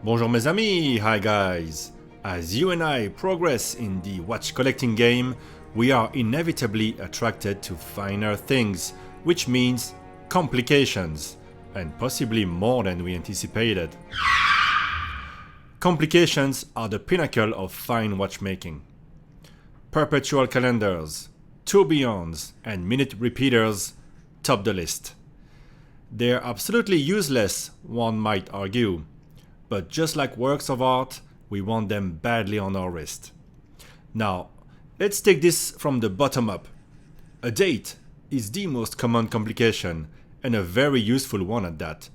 Bonjour mes amis, hi guys! As you and I progress in the watch collecting game, we are inevitably attracted to finer things, which means complications, and possibly more than we anticipated. Complications are the pinnacle of fine watchmaking. Perpetual calendars, tourbillons, and minute repeaters top the list. They're absolutely useless, one might argue. But just like works of art, we want them badly on our wrist. Now, let's take this from the bottom up. A date is the most common complication, and a very useful one at that.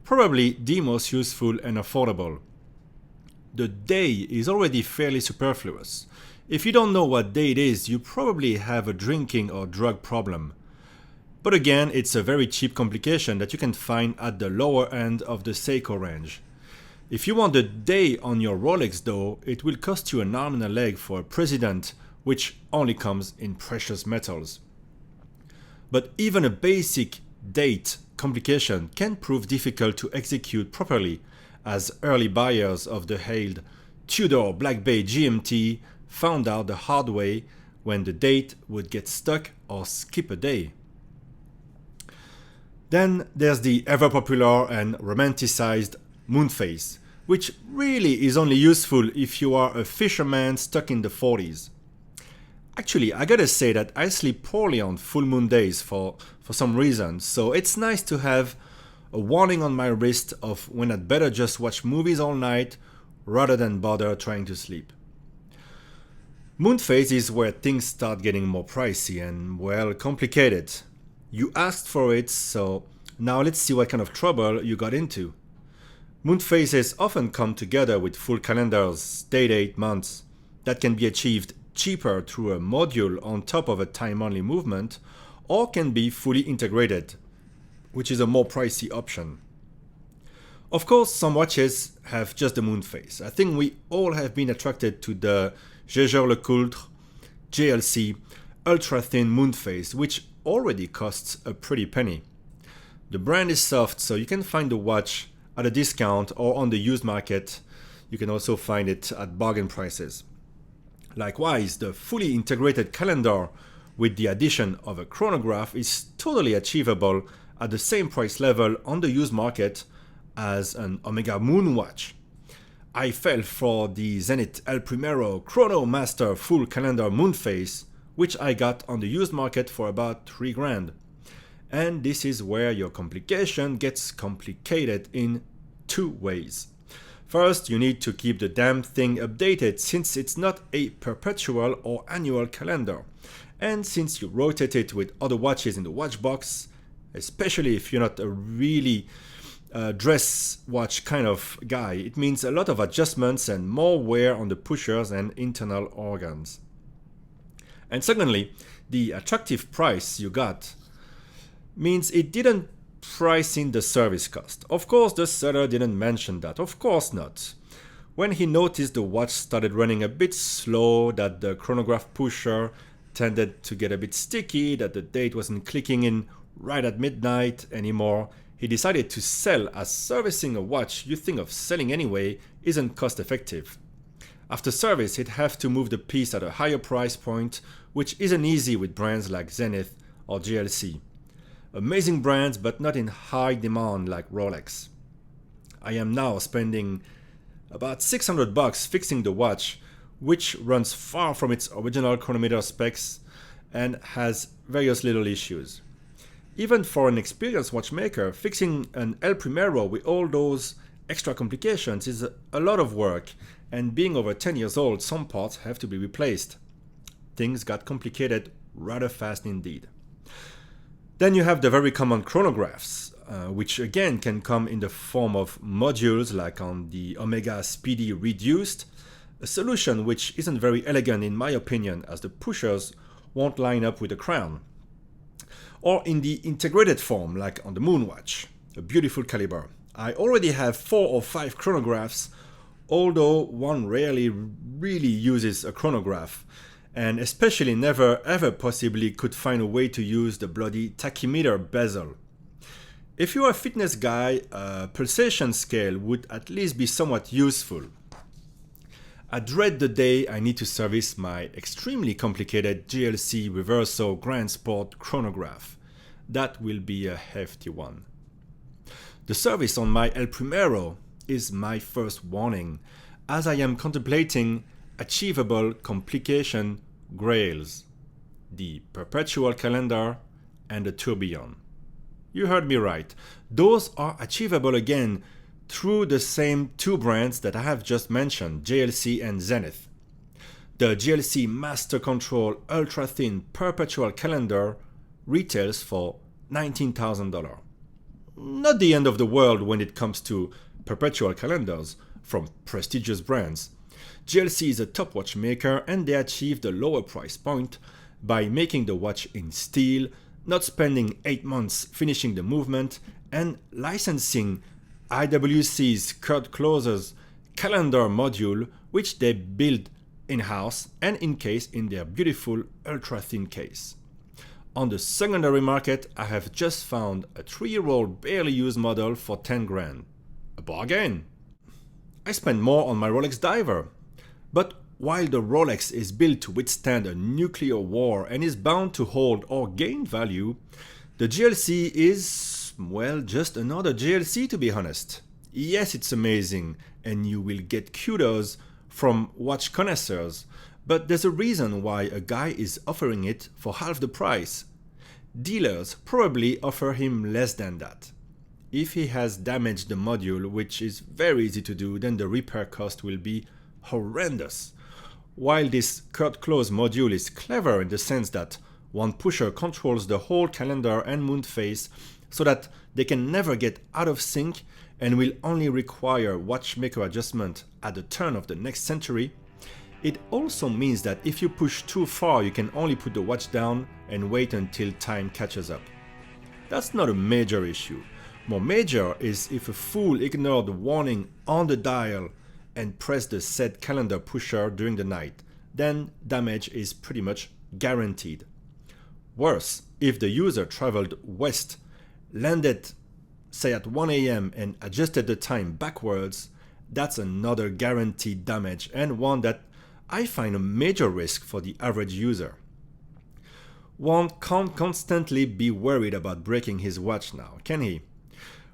Probably the most useful and affordable. The day is already fairly superfluous. If you don't know what day it is, you probably have a drinking or drug problem. But again, it's a very cheap complication that you can find at the lower end of the Seiko range. If you want the day on your Rolex though, it will cost you an arm and a leg for a president, which only comes in precious metals. But even a basic date complication can prove difficult to execute properly, as early buyers of the hailed Tudor Black Bay GMT found out the hard way when the date would get stuck or skip a day. Then there's the ever popular and romanticized moon phase, which really is only useful if you are a fisherman stuck in the 40s. Actually, I gotta say that I sleep poorly on full moon days for some reason, so it's nice to have a warning on my wrist of when I'd better just watch movies all night rather than bother trying to sleep. Moon phase is where things start getting more pricey and, well, complicated. You asked for it, so now let's see what kind of trouble you got into. Moon phases often come together with full calendars, date months, that can be achieved cheaper through a module on top of a time-only movement, or can be fully integrated, which is a more pricey option. Of course, some watches have just the moon phase. I think we all have been attracted to the Jaeger-LeCoultre JLC ultra-thin moon phase, which already costs a pretty penny. The brand is soft, so you can find the watch at a discount or on the used market. You can also find it at bargain prices. Likewise, the fully integrated calendar with the addition of a chronograph is totally achievable at the same price level on the used market as an Omega Moon watch. I fell for the Zenith El Primero Chrono Master full calendar moon phase, which I got on the used market for about $3,000. And this is where your complication gets complicated in two ways. First, you need to keep the damn thing updated since it's not a perpetual or annual calendar. And since you rotate it with other watches in the watch box, especially if you're not a really dress watch kind of guy, it means a lot of adjustments and more wear on the pushers and internal organs. And secondly, the attractive price you got means it didn't price in the service cost. Of course, the seller didn't mention that. Of course not. When he noticed the watch started running a bit slow, that the chronograph pusher tended to get a bit sticky, that the date wasn't clicking in right at midnight anymore, he decided to sell, as servicing a watch you think of selling anyway isn't cost effective. After service, he'd have to move the piece at a higher price point, which isn't easy with brands like Zenith or GLC. Amazing brands, but not in high demand like Rolex. I am now spending about $600 fixing the watch, which runs far from its original chronometer specs and has various little issues. Even for an experienced watchmaker, fixing an El Primero with all those extra complications is a lot of work, and being over 10 years old, some parts have to be replaced. Things got complicated rather fast indeed. Then you have the very common chronographs, which again can come in the form of modules like on the Omega Speedy Reduced, a solution which isn't very elegant in my opinion, as the pushers won't line up with the crown. Or in the integrated form like on the Moonwatch, a beautiful caliber. I already have 4 or 5 chronographs, although one rarely really uses a chronograph, and especially never ever possibly could find a way to use the bloody tachymeter bezel. If you're a fitness guy, a pulsation scale would at least be somewhat useful. I dread the day I need to service my extremely complicated GLC Reverso Grand Sport Chronograph. That will be a hefty one. The service on my El Primero is my first warning, as I am contemplating achievable complication grails, the Perpetual calendar and the tourbillon. You heard me right. Those are achievable again through the same two brands that I have just mentioned, GLC and Zenith. The GLC Master Control Ultra Thin Perpetual calendar retails for $19,000. Not the end of the world when it comes to perpetual calendars from prestigious brands. GLC is a top watch maker and they achieved a lower price point by making the watch in steel, not spending 8 months finishing the movement, and licensing IWC's Kurt Kloser's calendar module, which they build in-house and encase in their beautiful ultra-thin case. On the secondary market, I have just found a 3-year-old barely used model for 10 grand. A bargain! I spent more on my Rolex Diver. But while the Rolex is built to withstand a nuclear war and is bound to hold or gain value, the GLC is, well, just another GLC to be honest. Yes, it's amazing and you will get kudos from watch connoisseurs, but there's a reason why a guy is offering it for half the price. Dealers probably offer him less than that. If he has damaged the module, which is very easy to do, then the repair cost will be horrendous. While this Kurt Klose module is clever in the sense that one pusher controls the whole calendar and moon phase so that they can never get out of sync and will only require watchmaker adjustment at the turn of the next century, it also means that if you push too far, you can only put the watch down and wait until time catches up. That's not a major issue. More major is if a fool ignored the warning on the dial and pressed the said calendar pusher during the night, then damage is pretty much guaranteed. Worse, if the user traveled west, landed say at 1 a.m. and adjusted the time backwards, that's another guaranteed damage and one that I find a major risk for the average user. One can't constantly be worried about breaking his watch now, can he?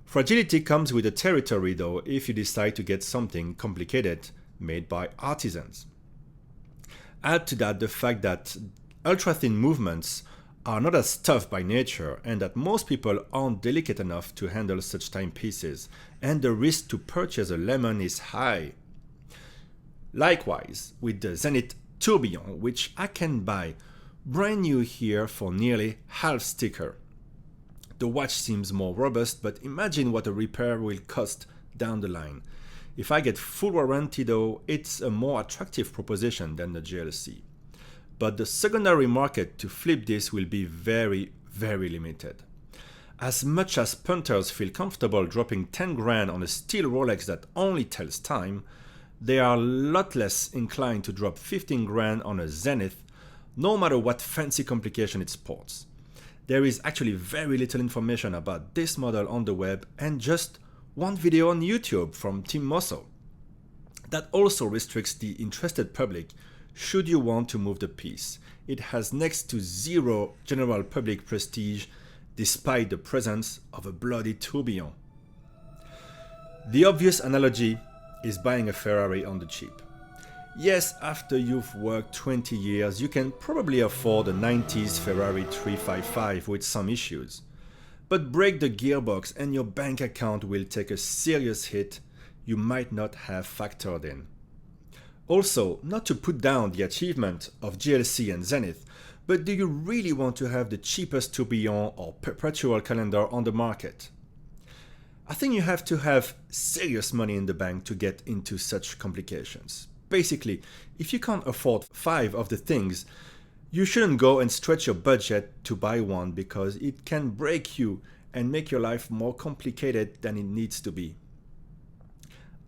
Fragility comes with the territory though if you decide to get something complicated made by artisans. Add to that the fact that ultra-thin movements are not as tough by nature and that most people aren't delicate enough to handle such timepieces, and the risk to purchase a lemon is high. Likewise with the Zenith Tourbillon, which I can buy brand new here for nearly half sticker. The watch seems more robust, but imagine what a repair will cost down the line. If I get full warranty though, it's a more attractive proposition than the GLC. But the secondary market to flip this will be very, very limited. As much as punters feel comfortable dropping 10 grand on a steel Rolex that only tells time, they are a lot less inclined to drop 15 grand on a Zenith, no matter what fancy complication it sports. There is actually very little information about this model on the web and just one video on YouTube from Tim Mosso. That also restricts the interested public should you want to move the piece. It has next to zero general public prestige despite the presence of a bloody tourbillon. The obvious analogy is buying a Ferrari on the cheap. Yes, after you've worked 20 years, you can probably afford a 90s Ferrari 355 with some issues. But break the gearbox and your bank account will take a serious hit you might not have factored in. Also, not to put down the achievement of GLC and Zenith, but do you really want to have the cheapest tourbillon or perpetual calendar on the market? I think you have to have serious money in the bank to get into such complications. Basically, if you can't afford 5 of the things, you shouldn't go and stretch your budget to buy one because it can break you and make your life more complicated than it needs to be.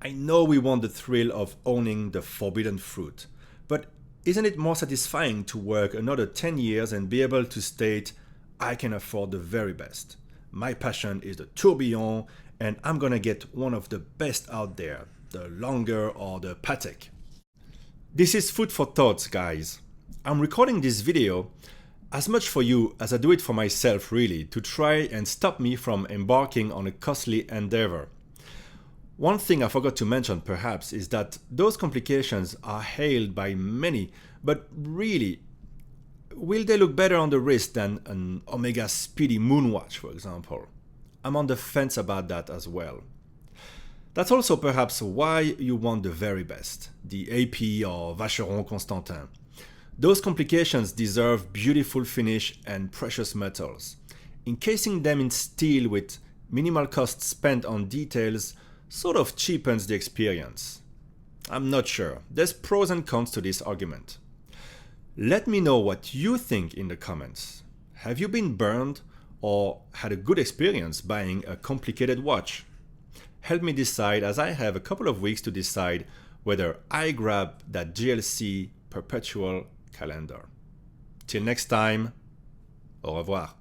I know we want the thrill of owning the forbidden fruit, but isn't it more satisfying to work another 10 years and be able to state, I can afford the very best? My passion is the tourbillon, and I'm gonna get one of the best out there, the Lange or the Patek. This is food for thought, guys. I'm recording this video as much for you as I do it for myself, really, to try and stop me from embarking on a costly endeavor. One thing I forgot to mention perhaps is that those complications are hailed by many, but really, will they look better on the wrist than an Omega Speedy Moonwatch, for example? I'm on the fence about that as well. That's also perhaps why you want the very best, the AP or Vacheron Constantin. Those complications deserve beautiful finish and precious metals. Encasing them in steel with minimal cost spent on details sort of cheapens the experience. I'm not sure. There's pros and cons to this argument. Let me know what you think in the comments. Have you been burned or had a good experience buying a complicated watch? Help me decide, as I have a couple of weeks to decide whether I grab that GLC Perpetual calendar. Till next time, au revoir.